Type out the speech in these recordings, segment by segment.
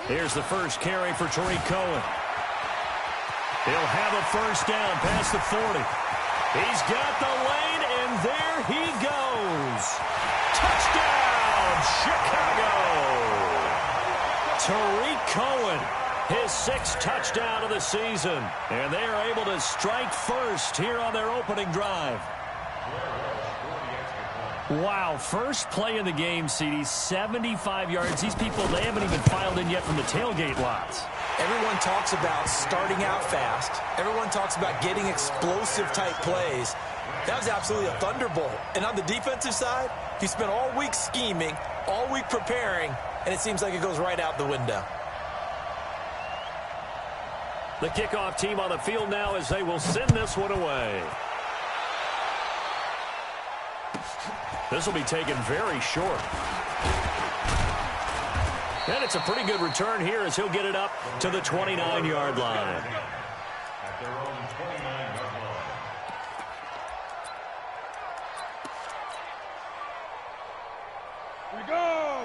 Here's the first carry for Tariq Cohen. He'll have a first down past the 40. He's got the lane, and there he goes. Touchdown, Chicago! Tariq Cohen, his 6th touchdown of the season. And they are able to strike first here on their opening drive. Wow, first play in the game, CD, 75 yards. These people, they haven't even filed in yet from the tailgate lots. Everyone talks about starting out fast. Everyone talks about getting explosive-type plays. That was absolutely a thunderbolt. And on the defensive side, you spent all week scheming, all week preparing, and it seems like it goes right out the window. The kickoff team on the field now as they will send this one away. This will be taken very short. And it's a pretty good return here as he'll get it up to the 29-yard line. At their own 29-yard line. Here we go.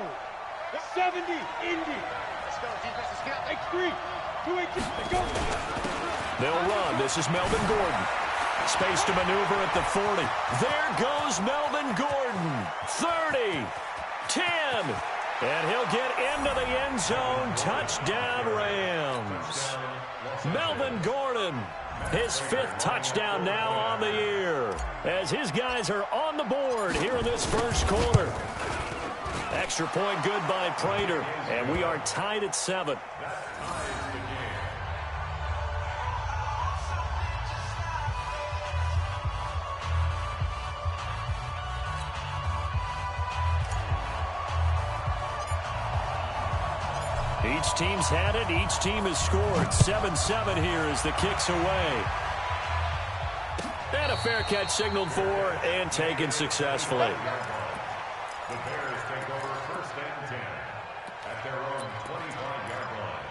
The 70, Indy. Let's go, defensive scout. X3. 2-8, go. They'll run. This is Melvin Gordon. Space to maneuver at the 40. There goes Melvin Gordon. 30, 10. And he'll get into the end zone. Touchdown, Rams. Melvin Gordon, his 5th touchdown now on the year, as his guys are on the board here in this first quarter. Extra point good by Prater, and we are tied at 7. Each team's had it. Each team has scored. 7-7 here as the kick's away. And a fair catch signaled for and taken successfully. The Bears take over 1st and 10 at their own 25-yard line.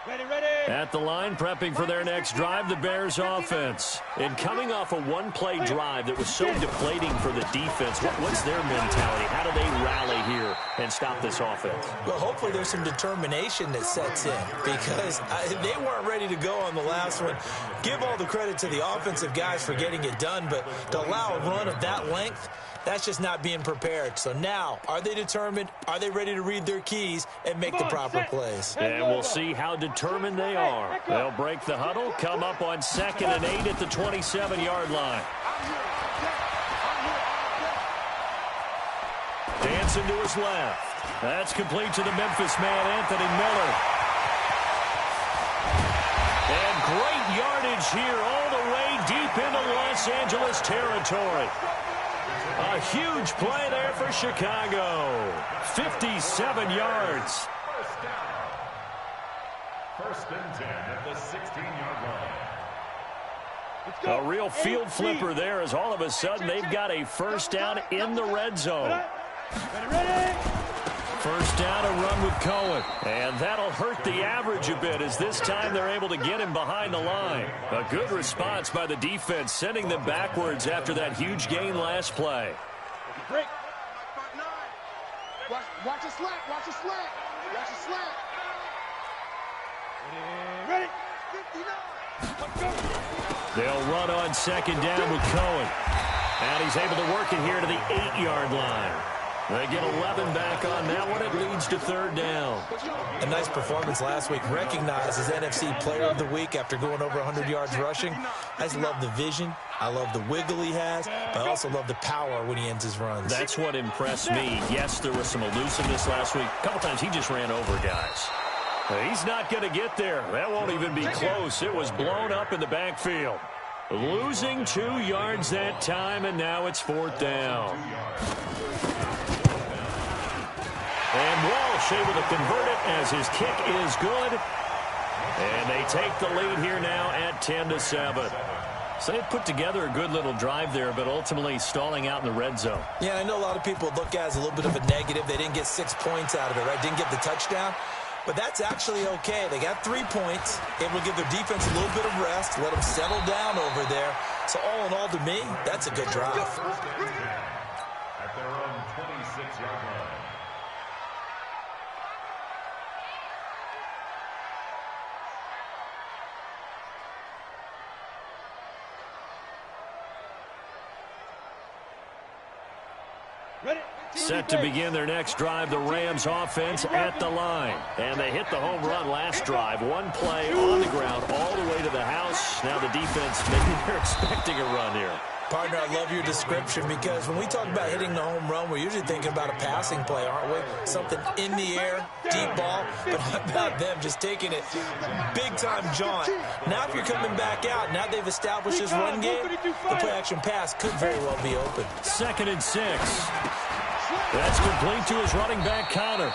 Ready, ready. At the line, prepping for their next drive, the Bears offense. And coming off a one-play drive that was so deflating for the defense, what's their mentality? How do they rally here and stop this offense? Well, hopefully there's some determination that sets in, because they weren't ready to go on the last one. Give all the credit to the offensive guys for getting it done, but to allow a run of that length, that's just not being prepared. So now, are they determined? Are they ready to read their keys and make the proper plays? And we'll see how determined they are. They'll break the huddle, come up on 2nd and 8 at the 27-yard line. Dancing to his left. That's complete to the Memphis man, Anthony Miller. And great yardage here all the way deep into Los Angeles territory. A huge play there for Chicago. 57 yards. First and 10 at the 16-yard line. A real field flipper there as all of a sudden they've got a first down in the red zone. Ready. First down, a run with Cohen. And that'll hurt the average a bit as this time they're able to get him behind the line. A good response by the defense, sending them backwards after that huge gain last play. Break. Watch a slant. Watch a slant. Watch a slant. Ready. 59. They'll run on 2nd down with Cohen. And he's able to work it here to the 8-yard line. They get 11 back on that one. It leads to 3rd down. A nice performance last week. Recognized as NFC Player of the Week after going over 100 yards rushing. I just love the vision. I love the wiggle he has. But I also love the power when he ends his runs. That's what impressed me. Yes, there was some elusiveness last week. A couple times he just ran over guys. He's not going to get there. That won't even be close. It was blown up in the backfield. Losing 2 yards that time, and now it's 4th down. And Walsh able to convert it as his kick is good. And they take the lead here now at 10-7. So they put together a good little drive there, but ultimately stalling out in the red zone. Yeah, I know a lot of people look at it as a little bit of a negative. They didn't get 6 points out of it, right? Didn't get the touchdown. But that's actually okay. They got 3 points. It will give their defense a little bit of rest, let them settle down over there. So all in all, to me, that's a good drive. At their own 26-yard line. Set to begin their next drive, the Rams offense at the line. And they hit the home run last drive. One play on the ground all the way to the house. Now the defense, maybe they're expecting a run here. Partner, I love your description because when we talk about hitting the home run, we're usually thinking about a passing play, aren't we? Something in the air, deep ball. But how about them just taking it big-time jaunt? Now if you're coming back out, now they've established this run game, the play-action pass could very well be open. 2nd and 6. That's complete to his running back, Connor.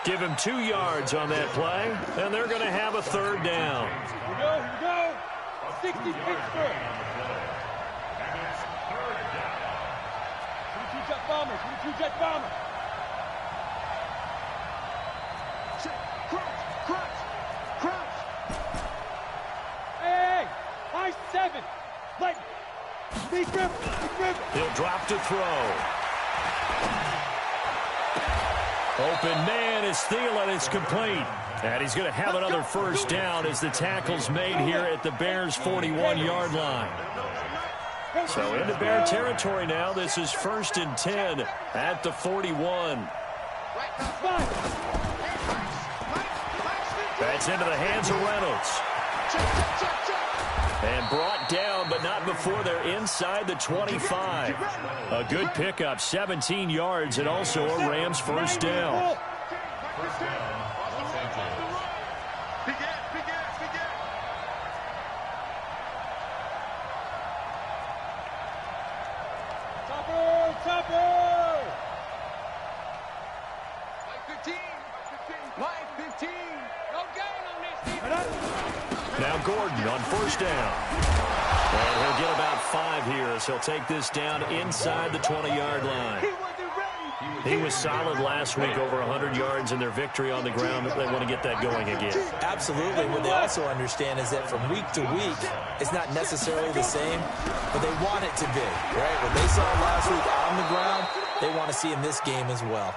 Give him 2 yards on that play, and they're going to have a 3rd down. Here we go. 60 Pittsburgh. 22-jet bomber. 22-jet bomber. Crouch. Hey. High 7. Light. Big grip. He'll drop to throw. Open man is Thielen. It's complete. And he's going to have another 1st down as the tackle's made here at the Bears' 41-yard line. So into Bear territory now. This is 1st and 10 at the 41. That's into the hands of Reynolds. And brought down, but not before they're inside the 25. A good pickup, 17 yards, and also a Rams 1st down. Now Gordon on 1st down. And he'll get about 5 here as he'll take this down inside the 20-yard line. He was solid last week, over 100 yards in their victory on the ground. They want to get that going again. Absolutely. What they also understand is that from week to week, it's not necessarily the same, but they want it to be, right? What they saw last week on the ground, they want to see in this game as well.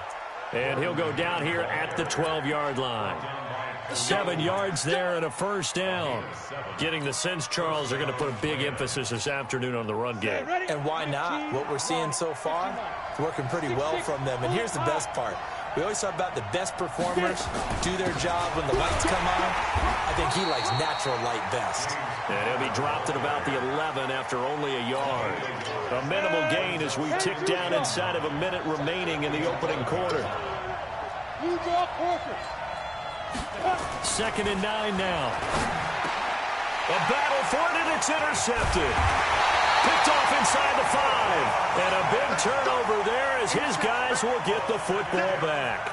And he'll go down here at the 12-yard line. 7 yards there and a 1st down. Getting the sense, Charles, they're going to put a big emphasis this afternoon on the run game. And why not? What we're seeing so far, it's working pretty well from them. And here's the best part. We always talk about the best performers do their job when the lights come on. I think he likes natural light best. And he'll be dropped at about the 11 after only a yard. A minimal gain as we tick down inside of a minute remaining in the opening quarter. 2nd and 9 now. A battle for it, and it's intercepted. Picked off inside the 5. And a big turnover there as his guys will get the football back.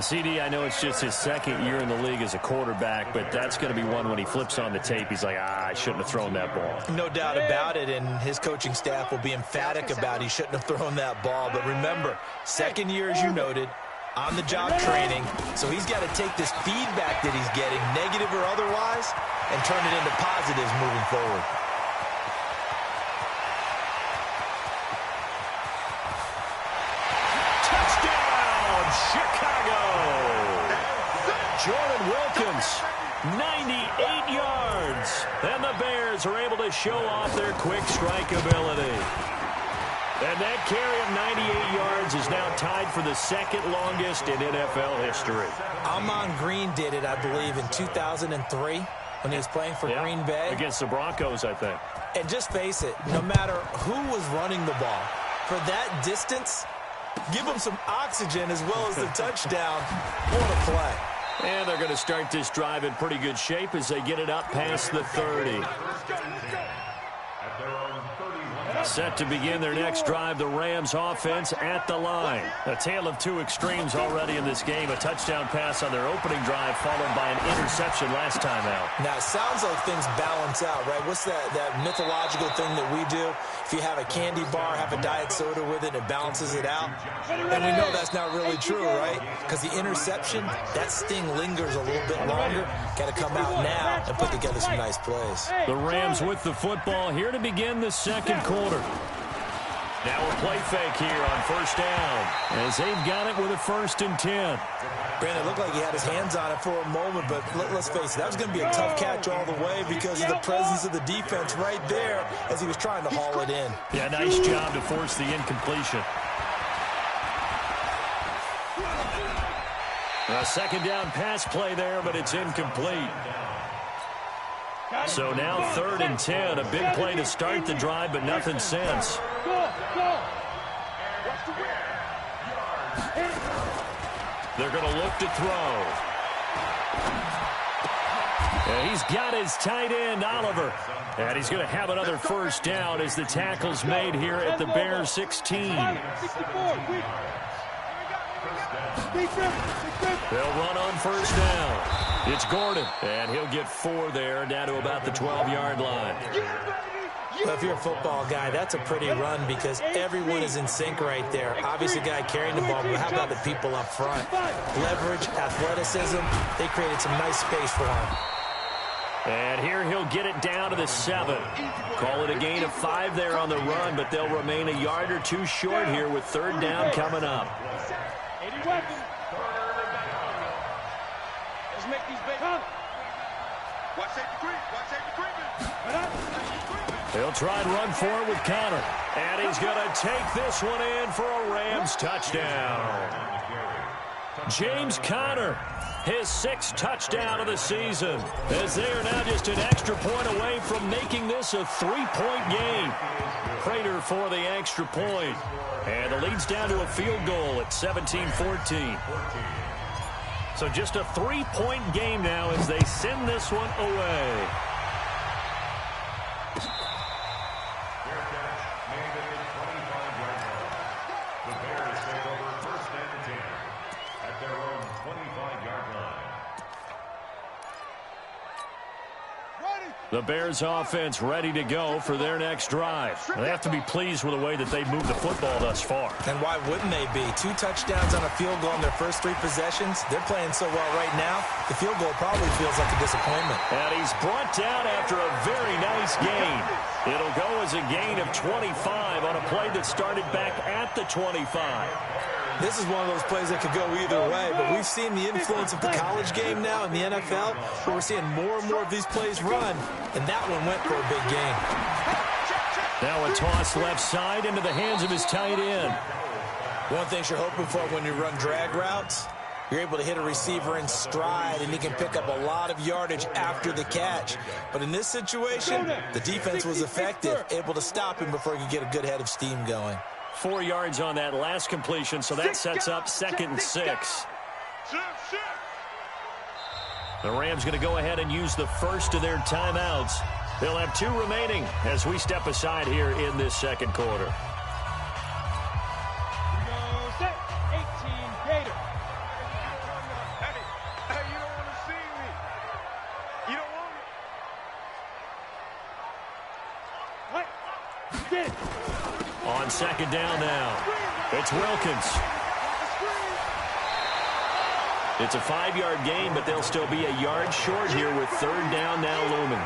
CD, I know it's just his 2nd year in the league as a quarterback, but that's going to be one when he flips on the tape. He's like, I shouldn't have thrown that ball. No doubt about it, and his coaching staff will be emphatic about he shouldn't have thrown that ball. But remember, 2nd year, as you noted, on-the-job training, so he's got to take this feedback that he's getting, negative or otherwise, and turn it into positives moving forward. Touchdown, Chicago! Jordan Wilkins, 98 yards, and the Bears are able to show off their quick strike ability. And that carry of 98 yards is now tied for the 2nd longest in NFL history. Ahman Green did it, I believe, in 2003 when he was playing for Green Bay. Against the Broncos, I think. And just face it, no matter who was running the ball, for that distance, give them some oxygen as well as the touchdown. What a play. And they're going to start this drive in pretty good shape as they get it up past the 30. Set to begin their next drive, the Rams offense at the line. A tale of 2 extremes already in this game. A touchdown pass on their opening drive followed by an interception last time out. Now, it sounds like things balance out, right? What's that mythological thing that we do? If you have a candy bar, have a diet soda with it, it balances it out. And we know that's not really true, right? Because the interception, that sting lingers a little bit longer. Got to come out now and put together some nice plays. The Rams with the football here to begin the 2nd quarter. Now a play fake here on 1st down as they've got it with a 1st and 10. Brandon, it looked like he had his hands on it for a moment, but let's face it, that was going to be a tough catch all the way because of the presence of the defense right there as he was trying to haul it in. Yeah, nice job to force the incompletion. A second down pass play there, but it's incomplete. So now 3rd and 10. A big play to start the drive, but nothing since. They're going to look to throw. And he's got his tight end, Oliver. And he's going to have another first down as the tackle's made here at the Bears 16. They'll run on first down. It's Gordon, and he'll get 4 there, down to about the 12-yard line. Well, if you're a football guy, that's a pretty run because everyone is in sync right there. Obviously, guy carrying the ball, but how about the people up front? Leverage, athleticism, they created some nice space for him. And here he'll get it down to the 7. Call it a gain of 5 there on the run, but they'll remain a yard or 2 short here with 3rd down coming up. Let's make these big. Watch safety creep. He'll try and run for it with Connor. And he's going to take this one in for a Rams touchdown. James Conner, his 6th touchdown of the season, as they are now just an extra point away from making this a 3-point game. Prater for the extra point. And the lead's down to a field goal at 17-14. So just a 3-point game now as they send this one away. The Bears take over 1st and 10 at their own 25-yard line. The Bears offense ready to go for their next drive. They have to be pleased with the way that they've moved the football thus far. And why wouldn't they be? 2 touchdowns on a field goal in their first 3 possessions. They're playing so well right now, the field goal probably feels like a disappointment. And he's brought down after a very nice gain. It'll go as a gain of 25 on a play that started back at the 25. This is one of those plays that could go either way, but we've seen the influence of the college game now in the NFL, where we're seeing more and more of these plays run, and that one went for a big gain. Now a toss left side into the hands of his tight end. One thing you're hoping for when you run drag routes, you're able to hit a receiver in stride, and he can pick up a lot of yardage after the catch. But in this situation, the defense was effective, able to stop him before he could get a good head of steam going. 4 yards on that last completion, so that sets up 2nd and 6. The Rams going to go ahead and use the first of their timeouts. They'll have 2 remaining as we step aside here in this second quarter. Set 18 Gator. Hey, you don't want to see me. You don't want me. What? Get it. On 2nd down now, it's Wilkins. It's a 5-yard gain, but they'll still be a yard short here with 3rd down now looming.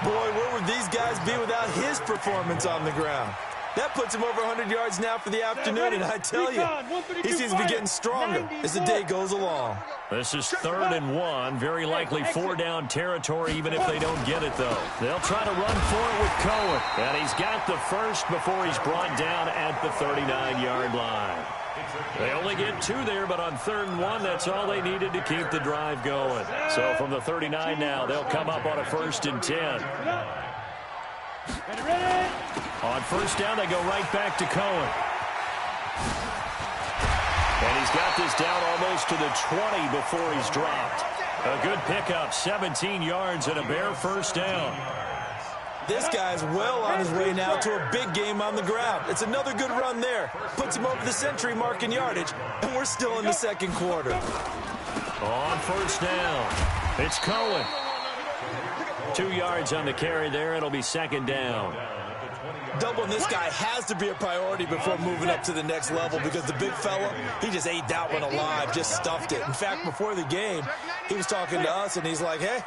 Boy, where would these guys be without his performance on the ground? That puts him over 100 yards now for the afternoon, and I tell you, he seems to be getting stronger as the day goes along. This is 3rd and 1, very likely 4-down territory, even if they don't get it, though. They'll try to run for it with Cohen, and he's got the first before he's brought down at the 39-yard line. They only get 2 there, but on 3rd and 1, that's all they needed to keep the drive going. So from the 39 now, they'll come up on a 1st and 10. On 1st down, they go right back to Cohen. And he's got this down almost to the 20 before he's dropped. A good pickup, 17 yards and a bare 1st down. This guy's well on his way now to a big game on the ground. It's another good run there. Puts him over the century mark in yardage, and we're still in the second quarter. On 1st down, it's Cohen. 2 yards on the carry there. It'll be 2nd down. Doubling this guy has to be a priority before moving up to the next level because the big fella, he just ate that one alive, just stuffed it. In fact, before the game, he was talking to us, and he's like, hey,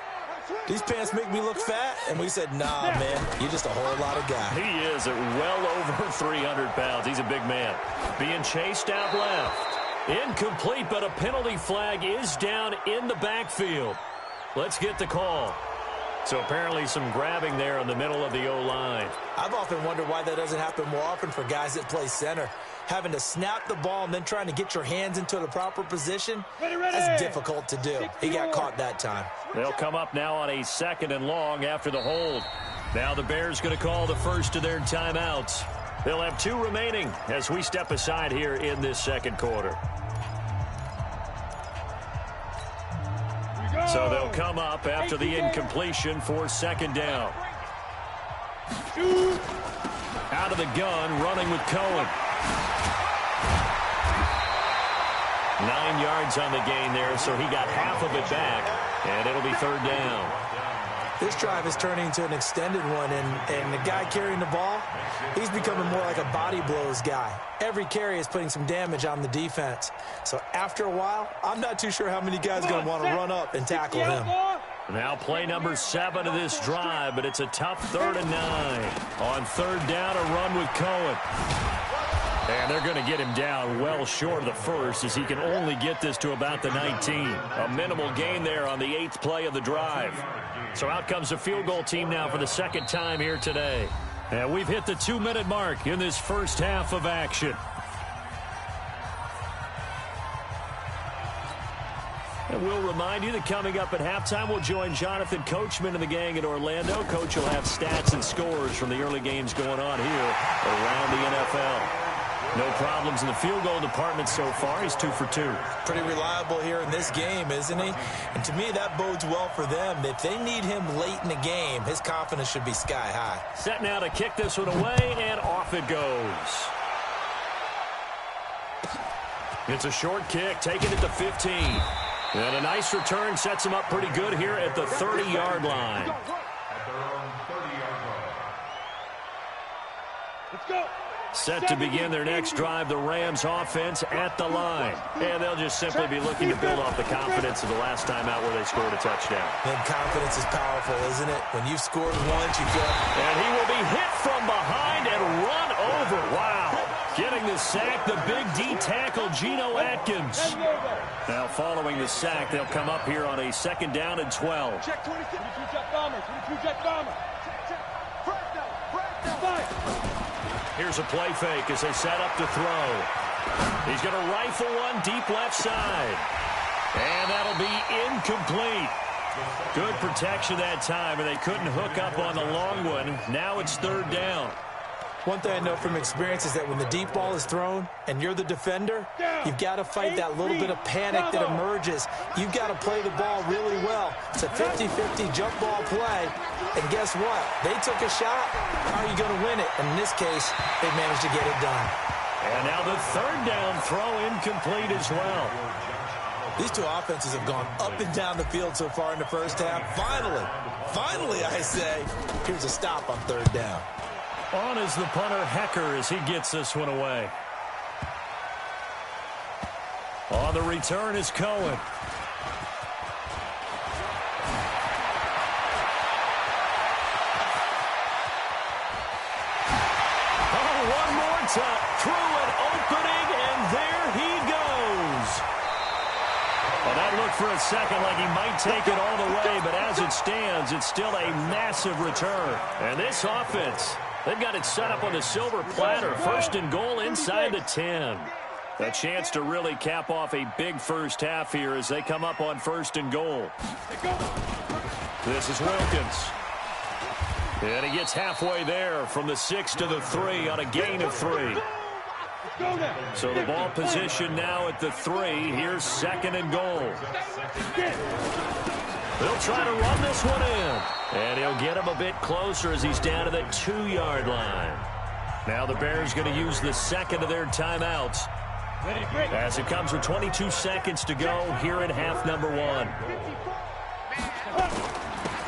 these pants make me look fat? And we said, nah, man, you're just a whole lot of guy. He is at well over 300 pounds. He's a big man. Being chased out left. Incomplete, but a penalty flag is down in the backfield. Let's get the call. So apparently some grabbing there in the middle of the O-line. I've often wondered why that doesn't happen more often for guys that play center. having to snap the ball and then trying to get your hands into the proper position, that's difficult to do. He got caught that time. They'll come up now on a 2nd and long after the hold. Now the Bears going to call the first of their timeouts. They'll have 2 remaining as we step aside here in this second quarter. So they'll come up after the incompletion for 2nd down. Out of the gun, running with Cohen. 9 yards on the gain there, so he got half of it back, and it'll be 3rd down. This drive is turning into an extended one, and the guy carrying the ball, he's becoming more like a body blows guy. Every carry is putting some damage on the defense. So after a while, I'm not too sure how many guys are going to want to run up and tackle him. Now play number 7 of this drive, but it's a tough 3rd and 9. On 3rd down, a run with Cohen. And they're going to get him down well short of the first as he can only get this to about the 19. A minimal gain there on the 8th play of the drive. So out comes the field goal team now for the 2nd time here today. And we've hit the 2-minute mark in this first half of action. And we'll remind you that coming up at halftime, we'll join Jonathan Coachman and the gang in Orlando. Coach will have stats and scores from the early games going on here around the NFL. No problems in the field goal department so far. He's 2 for 2. Pretty reliable here in this game, isn't he? And to me, that bodes well for them. If they need him late in the game, his confidence should be sky high. Set now to kick this one away, and off it goes. It's a short kick, taking it to 15. And a nice return sets him up pretty good here at the 30-yard line. At their own 30-yard line. Let's go. Set to begin their next drive, the Rams offense at the line. And they'll just simply be looking to build off the confidence of the last time out where they scored a touchdown. And confidence is powerful, isn't it? When you've scored once, you feel... And he will be hit from behind and run over. Wow. Getting the sack, the big D tackle, Geno Atkins. Now following the sack, they'll come up here on a 2nd down and 12. Check 22 jet bomber. 22 jet bomber. Check. First down. Fire. Here's a play fake as they set up to throw. He's going to rifle one deep left side. And that'll be incomplete. Good protection that time, and they couldn't hook up on the long one. Now it's 3rd down. One thing I know from experience is that when the deep ball is thrown and you're the defender, you've got to fight that little bit of panic that emerges. You've got to play the ball really well. It's a 50-50 jump ball play. And guess what? They took a shot. How are you going to win it? And in this case, they managed to get it done. And now the 3rd down throw incomplete as well. These two offenses have gone up and down the field so far in the first half. Finally, I say, here's a stop on 3rd down. On is the punter, Hecker, as he gets this one away. On the return is Cohen. Oh, one more time. Through an opening, and there he goes. Well, that looked for a second like he might take it all the way, but as it stands, it's still a massive return. And this offense... they've got it set up on the silver platter. 1st and goal inside the 10. A chance to really cap off a big first half here as they come up on 1st and goal. This is Wilkins. And he gets halfway there from the 6 to the 3 on a gain of 3. So the ball position now at the 3. Here's 2nd and goal. They'll try to run this one in. And he'll get him a bit closer as he's down to the 2-yard line. Now the Bears going to use the 2nd of their timeouts. As it comes with 22 seconds to go here in half number 1.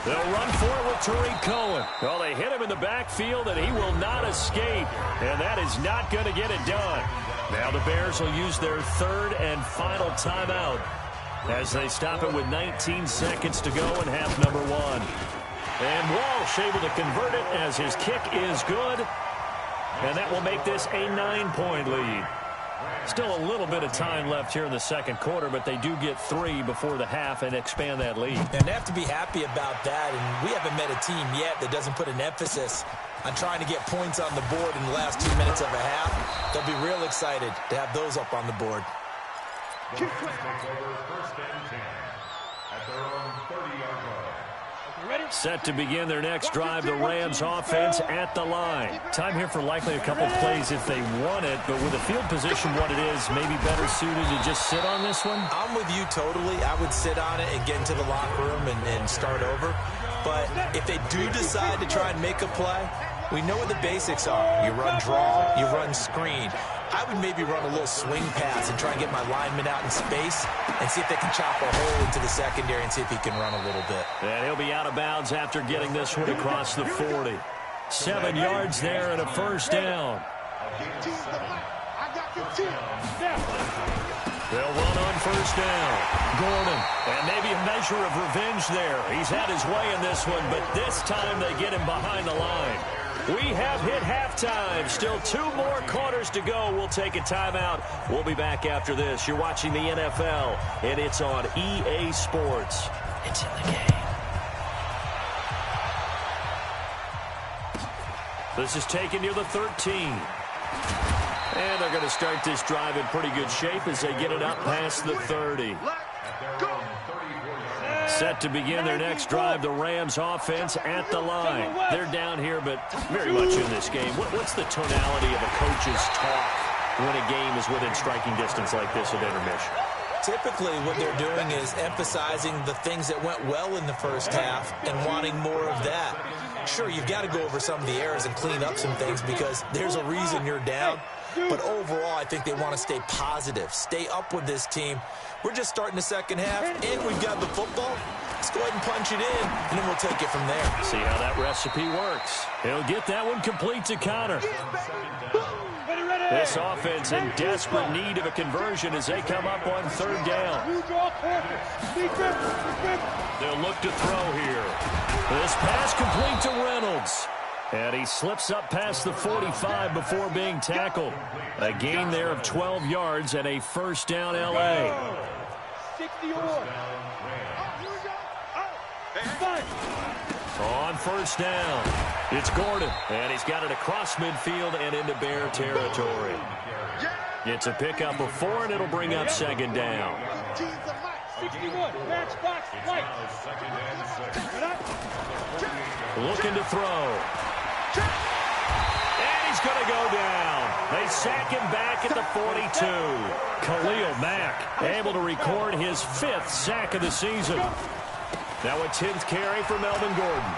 They'll run for it with Tariq Cohen. Well, they hit him in the backfield, and he will not escape. And that is not going to get it done. Now the Bears will use their 3rd and final timeout as they stop it with 19 seconds to go in half number 1. And Walsh able to convert it as his kick is good. And that will make this a 9-point lead. Still a little bit of time left here in the second quarter, but they do get 3 before the half and expand that lead. And they have to be happy about that. And we haven't met a team yet that doesn't put an emphasis on trying to get points on the board in the last 2 minutes of a half. They'll be real excited to have those up on the board. The Rams take over first and 10 at their own 30-yard line. Set to begin their next drive, the Rams offense at the line. Time here for likely a couple plays if they want it, but with the field position what it is, maybe better suited to just sit on this one? I'm with you totally. I would sit on it and get into the locker room and start over. But if they do decide to try and make a play, we know what the basics are. You run draw, you run screen. I would maybe run a little swing pass and try and get my lineman out in space and see if they can chop a hole into the secondary and see if he can run a little bit. And he'll be out of bounds after getting this one across the 40. 7 yards there and a first down. They'll run on first down. Gordon, and maybe a measure of revenge there. He's had his way in this one, but this time they get him behind the line. We have hit halftime. Still 2 more quarters to go. We'll take a timeout. We'll be back after this. You're watching the NFL, and it's on EA Sports. It's in the game. This is taken near the 13. And they're going to start this drive in pretty good shape as they get it up past the 30. Set to begin their next drive, the Rams offense at the line. They're down here, but very much in this game. What's the tonality of a coach's talk when a game is within striking distance like this at intermission? Typically, what they're doing is emphasizing the things that went well in the first half and wanting more of that. Sure, you've got to go over some of the errors and clean up some things because there's a reason you're down. But overall, I think they want to stay positive, stay up with this team. We're just starting the second half, and we've got the football. Let's go ahead and punch it in, and then we'll take it from there. See how that recipe works. He'll get that one complete to Connor. This offense in desperate need of a conversion as they come up on third down. They'll look to throw here. This pass complete to Reynolds. And he slips up past the 45 before being tackled. A gain there of 12 yards and a first down L.A. On first down, it's Gordon. And he's got it across midfield and into Bear territory. It's a pickup of 4, and it'll bring up second down. 61, matchbox, right. Looking to throw. And he's going to go down. They sack him back at the 42. Khalil Mack able to record his 5th sack of the season. Now a 10th carry for Melvin Gordon.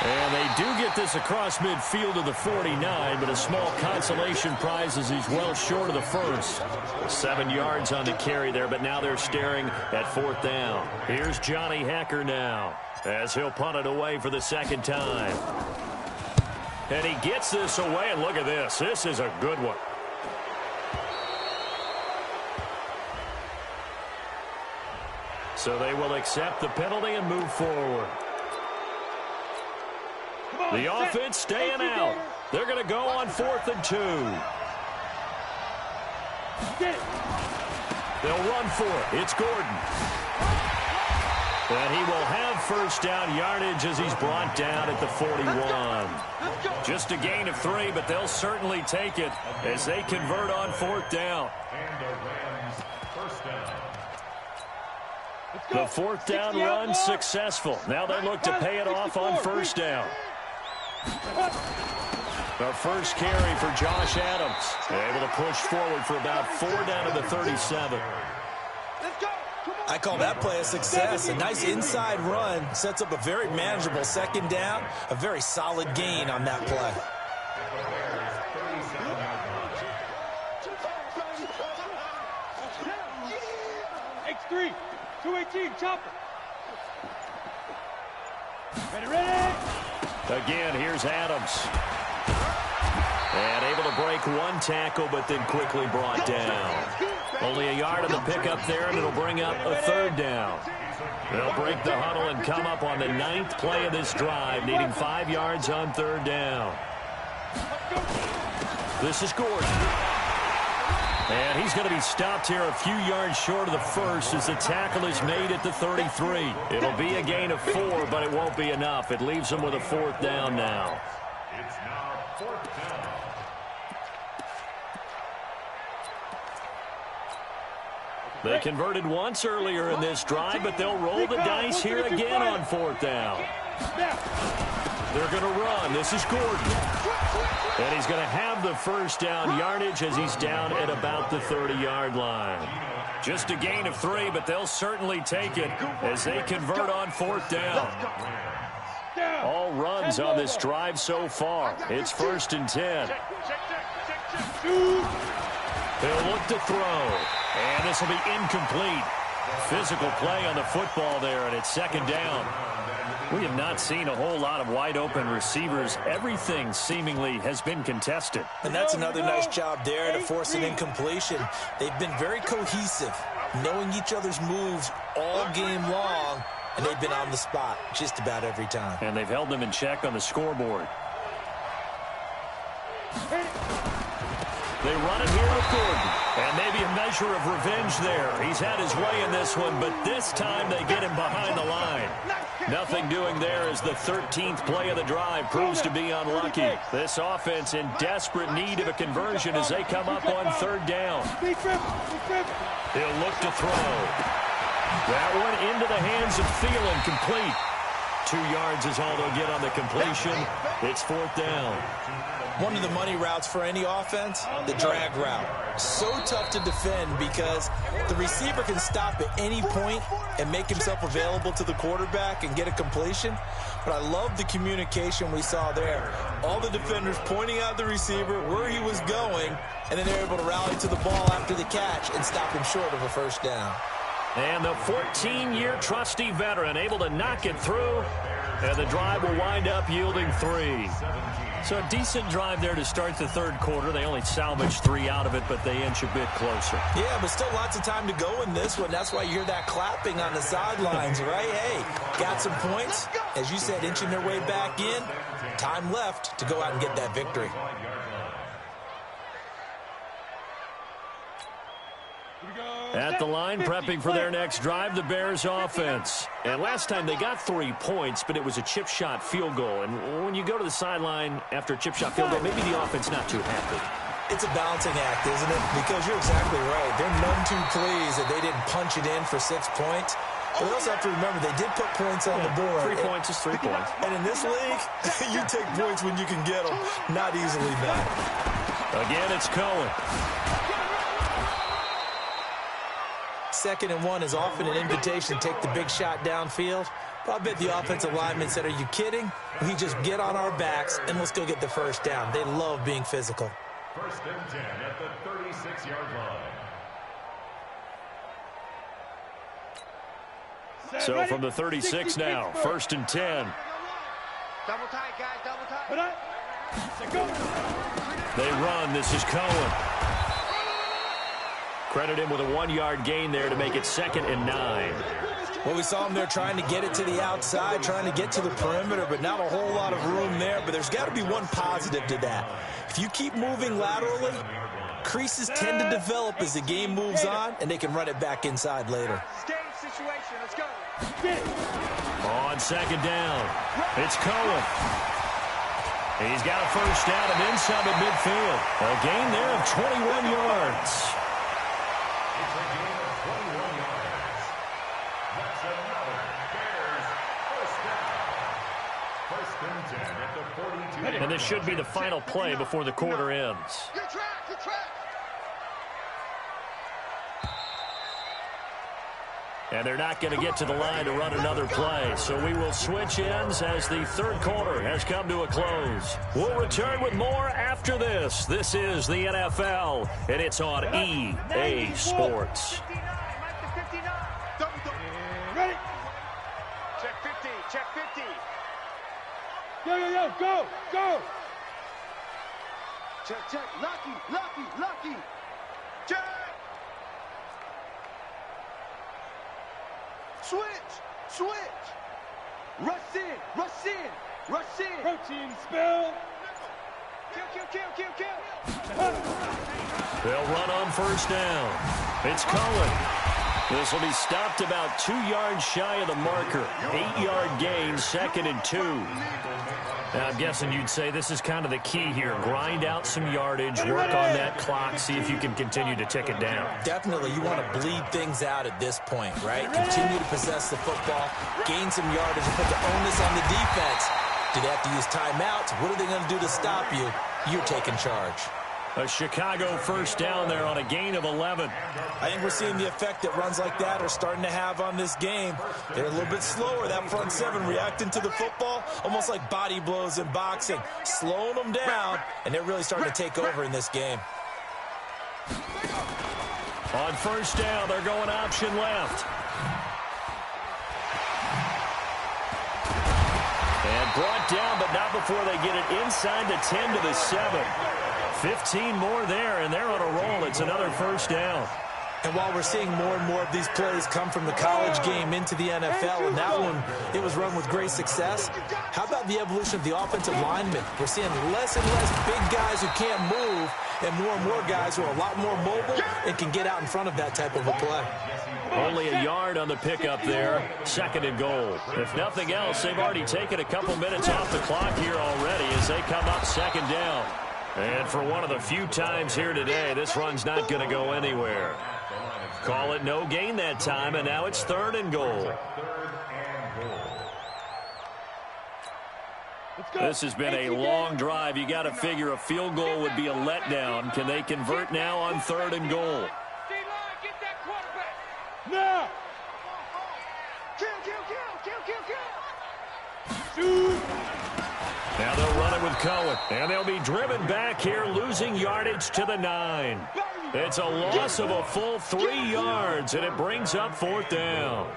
And they do get this across midfield to the 49, but a small consolation prize as he's well short of the first. 7 yards on the carry there, but now they're staring at 4th down. Here's Johnny Hecker now, as he'll punt it away for the second time. And he gets this away, and look at this. This is a good one. So they will accept the penalty and move forward. The offense staying out. They're going to go on 4th and 2. They'll run for it. It's Gordon. And he will have first down yardage as he's brought down at the 41. Just a gain of 3, but they'll certainly take it as they convert on 4th down. The 4th down run successful. Now they look to pay it off on first down. The first carry for Josh Adams. Able to push forward for about 4 down to the 37. I call that play a success. A nice inside run sets up a very manageable second down. A very solid gain on that play. X3, 218, chopper. Ready. Again, here's Adams. And able to break 1 tackle, but then quickly brought down. Only a yard on the pickup there, and it'll bring up a 3rd down. They'll break the huddle and come up on the 9th play of this drive, needing 5 yards on 3rd down. This is Gordon. And he's going to be stopped here a few yards short of the first as the tackle is made at the 33. It'll be a gain of 4, but it won't be enough. It leaves them with a 4th down now. It's now 4th down. They converted once earlier in this drive, but they'll roll the dice here again on 4th down. They're going to run. This is Gordon. And he's going to have the first down yardage as he's down at about the 30-yard line. Just a gain of 3, but they'll certainly take it as they convert on 4th down. All runs on this drive so far. It's 1st and 10. He'll look to throw. And this will be incomplete. Physical play on the football there, and it's 2nd down. We have not seen a whole lot of wide-open receivers. Everything seemingly has been contested. And that's another nice job there to force an incompletion. They've been very cohesive, knowing each other's moves all game long, and they've been on the spot just about every time. And they've held them in check on the scoreboard. They run it here with Gordon. And maybe a measure of revenge there. He's had his way in this one, but this time they get him behind the line. Nothing doing there as the 13th play of the drive proves to be unlucky. This offense in desperate need of a conversion as they come up on 3rd down. He'll look to throw. That one into the hands of Thielen, complete. 2 yards is all they'll get on the completion. It's 4th down. One of the money routes for any offense, the drag route. So tough to defend because the receiver can stop at any point and make himself available to the quarterback and get a completion. But I love the communication we saw there. All the defenders pointing out the receiver, where he was going, and then they're able to rally to the ball after the catch and stop him short of a 1st down. And the 14-year trusty veteran able to knock it through, and the drive will wind up yielding 3. So a decent drive there to start the 3rd quarter. They only salvaged 3 out of it, but they inch a bit closer. Yeah, but still lots of time to go in this one. That's why you hear that clapping on the sidelines, right? Hey, got some points. As you said, inching their way back in. Time left to go out and get that victory. At the line, prepping for their next drive, the Bears offense. And last time they got 3 points, but it was a chip shot field goal. And when you go to the sideline after a chip shot field goal, maybe the offense not too happy. It's a balancing act, isn't it? Because you're exactly right. They're none too pleased that they didn't punch it in for 6 points. But they also have to remember they did put points on the board. 3 points is 3 points. And in this league, you take points when you can get them. Not easily done. Again, it's Cohen. 2nd and 1 is often an invitation to take the big shot downfield. But I bet the offensive lineman said, are you kidding? We just get on our backs and let's go get the 1st down. They love being physical. 1st and 10 at the 36-yard line. So from the 36 now, 1st and 10. Double tight, guys, double tight. They run. This is Cohen. Credit him with a 1-yard gain there to make it 2nd and 9. Well, we saw him there trying to get it to the outside, trying to get to the perimeter, but not a whole lot of room there. But there's got to be one positive to that. If you keep moving laterally, creases tend to develop as the game moves on, and they can run it back inside later. Situation, let's go. On 2nd down, it's Cohen. He's got a 1st down and then some at midfield. A gain there of 21 yards. It's a gain of 21 yards. That's another Bears 1st down. 1st and 10 at the 42. And this should be the final play before the quarter ends. Good track, good track. And they're not going to get to the line to run another play. So we will switch ends as the 3rd quarter has come to a close. We'll return with more after this. This is the NFL, and it's on EA Sports. Ready? Check 50, check 50. Yo, go, go. Check, lucky. Check. Switch. Rush in. Protein spill. They'll run on first down. It's Cohen. This will be stopped about 2 yards shy of the marker. 8-yard gain, 2nd and 2. Now, I'm guessing you'd say this is kind of the key here. Grind out some yardage, work on that clock, see if you can continue to tick it down. Definitely, you want to bleed things out at this point, right? Continue to possess the football, gain some yardage, and put the onus on the defense. Do they have to use timeouts? What are they going to do to stop you? You're taking charge. A Chicago first down there on a gain of 11. I think we're seeing the effect that runs like that are starting to have on this game. They're a little bit slower, that front seven, reacting to the football, almost like body blows in boxing, slowing them down, and they're really starting to take over in this game. On first down, they're going option left. And brought down, but not before they get it inside the 10 to the 7. 15 more there, and they're on a roll. It's another first down. And while we're seeing more and more of these plays come from the college game into the NFL, and that one, it was run with great success, how about the evolution of the offensive linemen? We're seeing less and less big guys who can't move, and more guys who are a lot more mobile and can get out in front of that type of a play. Only a yard on the pickup there. 2nd and goal. If nothing else, they've already taken a couple minutes off the clock here already as they come up 2nd down. And for one of the few times here today, this run's not going to go anywhere. Call it no gain that time, and now it's 3rd and goal. This has been a long drive. You got to figure a field goal would be a letdown. Can they convert now on 3rd and goal? Now! Shoot! Now they'll run it with Cohen, and they'll be driven back here, losing yardage to the 9. It's a loss of a full 3 yards, and it brings up 4th down.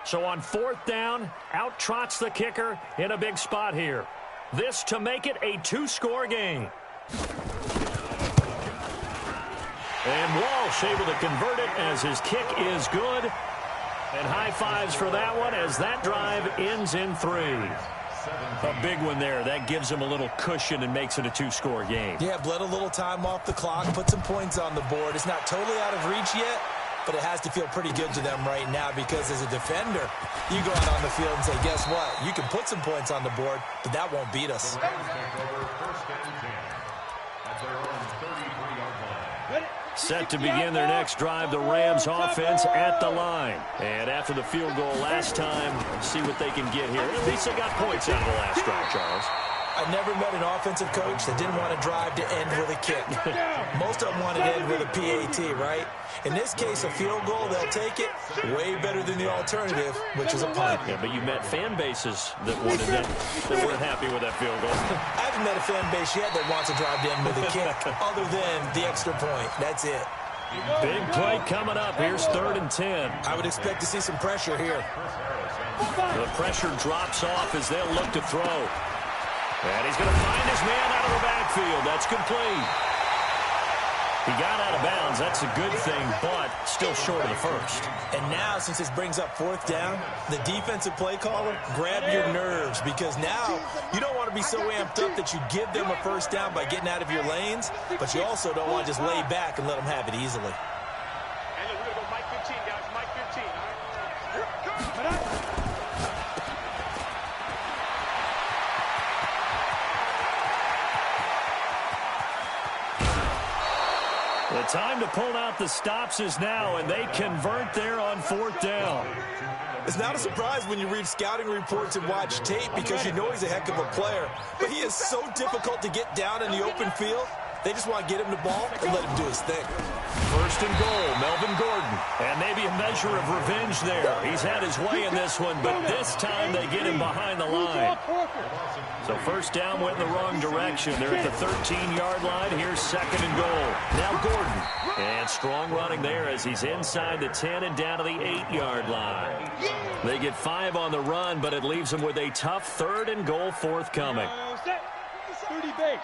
So on 4th down, out trots the kicker in a big spot here. This to make it a 2-score game. And Walsh able to convert it as his kick is good. And high fives for that one as that drive ends in 3. A big one there. That gives him a little cushion and makes it a 2-score game. Yeah, bled a little time off the clock, put some points on the board. It's not totally out of reach yet, but it has to feel pretty good to them right now because as a defender, you go out on the field and say, guess what? You can put some points on the board, but that won't beat us. Set to begin their next drive, the Rams offense at the line. And after the field goal last time, see what they can get here. At least they got points out of the last drive, Charles. I never met an offensive coach that didn't want to drive to end with a kick. Most of them want to end with a PAT, right? In this case, a field goal, they'll take it way better than the alternative, which is a punt. Yeah, but you met fan bases that wanted that weren't happy with that field goal. I haven't met a fan base yet that wants to drive to end with a kick other than the extra point. That's it. Big play coming up. Here's 3rd and 10. I would expect to see some pressure here. The pressure drops off as they'll look to throw. And he's going to find his man out of the backfield. That's complete. He got out of bounds. That's a good thing, but still short of the first. And now, since this brings up 4th down, the defensive play caller, grab your nerves because now you don't want to be so amped up that you give them a first down by getting out of your lanes, but you also don't want to just lay back and let them have it easily. Hey, look, we're going to go Mike 15, guys. Mike 15, all right? The time to pull out the stops is now, and they convert there on 4th down. It's not a surprise when you read scouting reports and watch tape because you know he's a heck of a player. But he is so difficult to get down in the open field. They just want to get him the ball and let him do his thing. 1st and goal, Melvin Gordon. And maybe a measure of revenge there. He's had his way in this one, but this time they get him behind the line. So 1st down went in the wrong direction. They're at the 13-yard line. Here's 2nd and goal. Now Gordon. And strong running there as he's inside the 10 and down to the 8-yard line. They get 5 on the run, but it leaves them with a tough 3rd and goal forthcoming. Set. 30 base.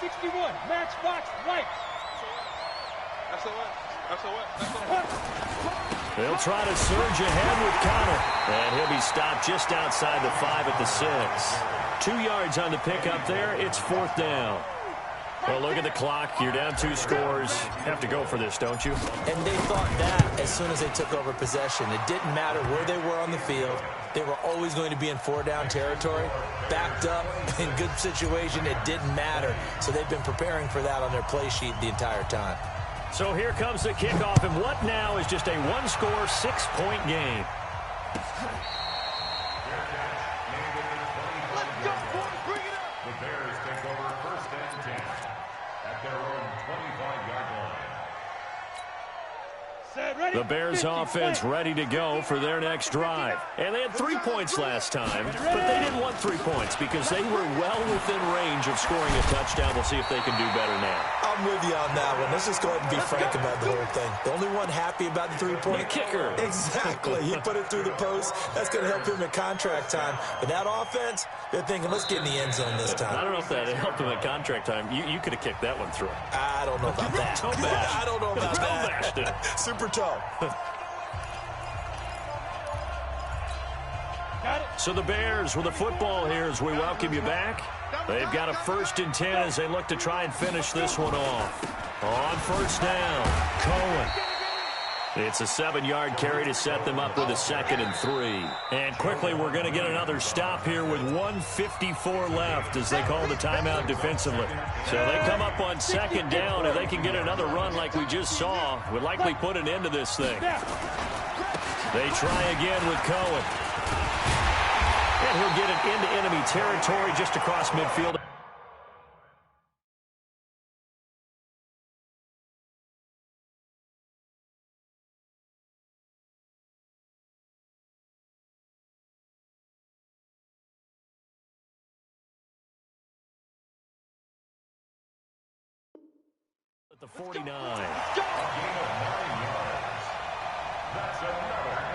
61. Matchbox right. That's the one. They'll try to surge ahead with Connor. And he'll be stopped just outside the 5 at the 6. 2 yards on the pickup there. It's 4th down. Well, look at the clock. You're down 2 scores. Have to go for this, don't you? And they thought that as soon as they took over possession. It didn't matter where they were on the field. They were always going to be in 4-down territory. Backed up, in good situation, it didn't matter. So they've been preparing for that on their play sheet the entire time. So here comes the kickoff, and what now is just a 1-score, 6-point game. The Bears take over 1st and 10 at their own 25-yard line. The Bears offense ready to go for their next drive. And they had 3 points last time, but they didn't want 3 points because they were well within range of scoring a touchdown. We'll see if they can do better now. I'm with you on that one. Let's just go ahead and be frank about the whole thing. The only one happy about the 3-point kicker. Exactly. He put it through the post. That's going to help him at contract time. But that offense, they're thinking, let's get in the end zone this time. I don't know if that helped him at contract time. You could have kicked that one through. I don't know about that. I don't know about that. Super tough. So the Bears with the football here as we welcome you back. They've got a 1st and 10 as they look to try and finish this one off. On 1st down, Cohen. It's a 7-yard carry to set them up with a 2nd and 3. And quickly, we're going to get another stop here with 1:54 left as they call the timeout defensively. So they come up on 2nd down. If they can get another run like we just saw, would likely put an end to this thing. They try again with Cohen. And he'll get it into enemy territory just across midfield. At the 49.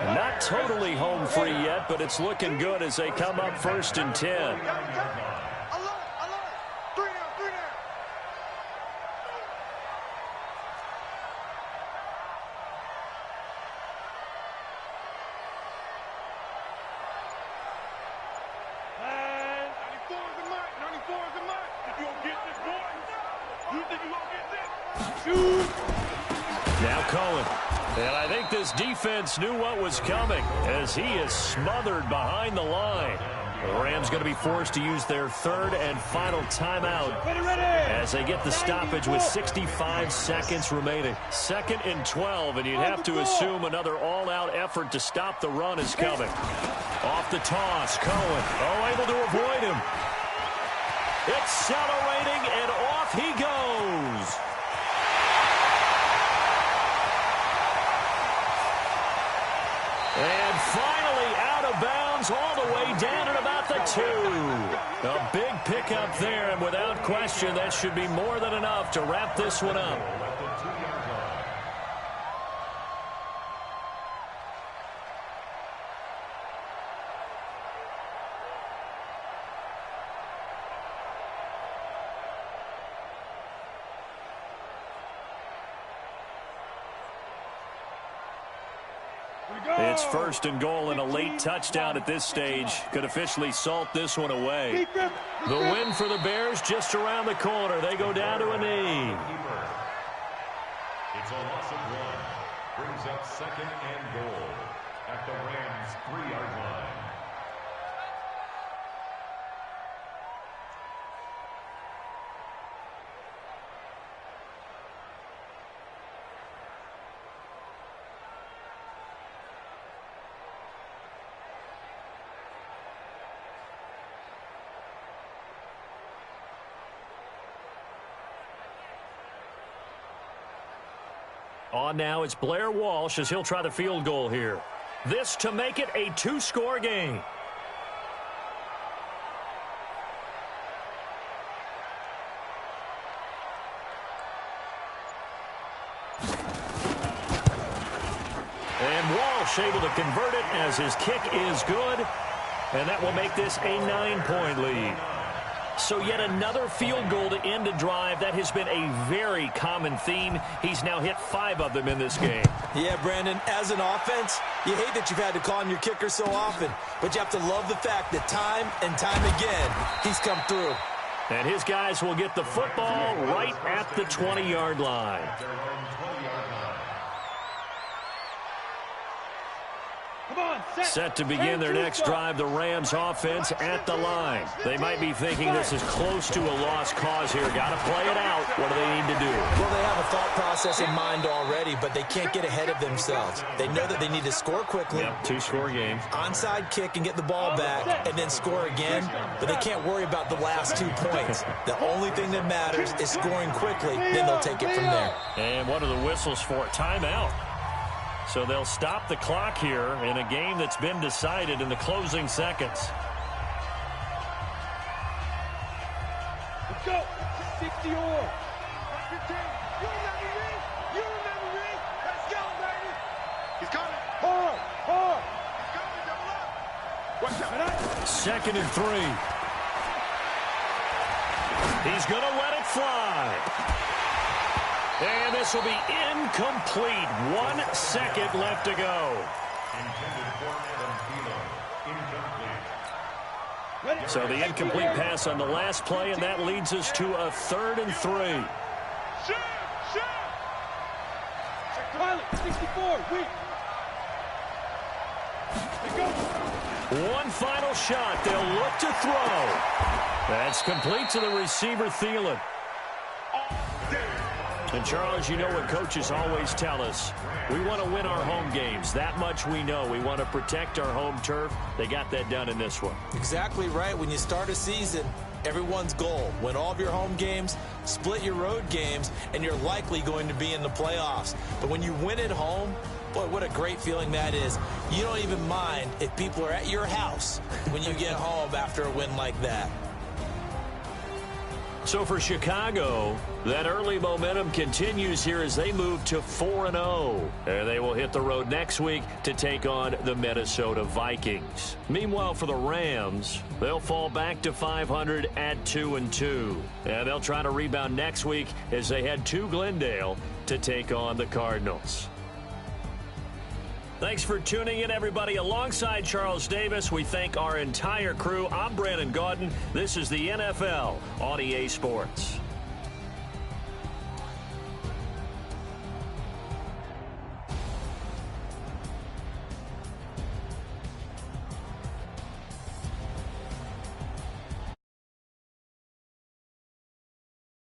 Not totally home free yet, but it's looking good as they come up 1st and 10. Now Cohen. And I think this defense knew what was coming as he is smothered behind the line. The Rams going to be forced to use their 3rd and final timeout as they get the stoppage with 65 seconds remaining. 2nd and 12, and you'd have to assume another all-out effort to stop the run is coming. Off the toss, Cohen. Able to avoid him. Accelerating, and off he goes. And finally out of bounds all the way down at about the 2. A big pickup there, and without question, that should be more than enough to wrap this one up. It's 1st and goal, and a late touchdown at this stage could officially salt this one away. The win for the Bears just around the corner. They go down to a knee. It's a loss of 1. Brings up 2nd and goal at the Rams' 3-yard line. On now, it's Blair Walsh as he'll try the field goal here. This to make it a 2-score game. And Walsh able to convert it as his kick is good. And that will make this a 9-point lead. So yet another field goal to end a drive. That has been a very common theme. He's now hit 5 of them in this game. Yeah, Brandon, as an offense, you hate that you've had to call on your kicker so often, but you have to love the fact that time and time again, he's come through. And his guys will get the football right at the 20-yard line. Set to begin their next drive, the Rams offense at the line. They might be thinking this is close to a lost cause here. Got to play it out. What do they need to do? Well, they have a thought process in mind already, but they can't get ahead of themselves. They know that they need to score quickly. Yep, 2-score game. Onside kick and get the ball back and then score again, but they can't worry about the last 2 points. The only thing that matters is scoring quickly, then they'll take it from there. And what are the whistles for? Timeout. So they'll stop the clock here in a game that's been decided in the closing seconds. Let's go. 60 or. You remember me. Let's go, baby. He's coming. Hard. He's coming. Double up. Watch out. 2nd and 3. He's going to let it fly. And this will be incomplete. 1 second left to go. So the incomplete pass on the last play, and that leads us to a 3rd and 3. Pilot, 64, weak. One final shot. They'll look to throw. That's complete to the receiver, Thielen. And, Charles, you know what coaches always tell us. We want to win our home games. That much we know. We want to protect our home turf. They got that done in this one. Exactly right. When you start a season, everyone's goal, win all of your home games, split your road games, and you're likely going to be in the playoffs. But when you win at home, boy, what a great feeling that is. You don't even mind if people are at your house when you get home after a win like that. So for Chicago, that early momentum continues here as they move to 4-0. And they will hit the road next week to take on the Minnesota Vikings. Meanwhile, for the Rams, they'll fall back to 500 at 2-2. And they'll try to rebound next week as they head to Glendale to take on the Cardinals. Thanks for tuning in, everybody. Alongside Charles Davis, we thank our entire crew. I'm Brandon Gaudin. This is the NFL on EA Sports.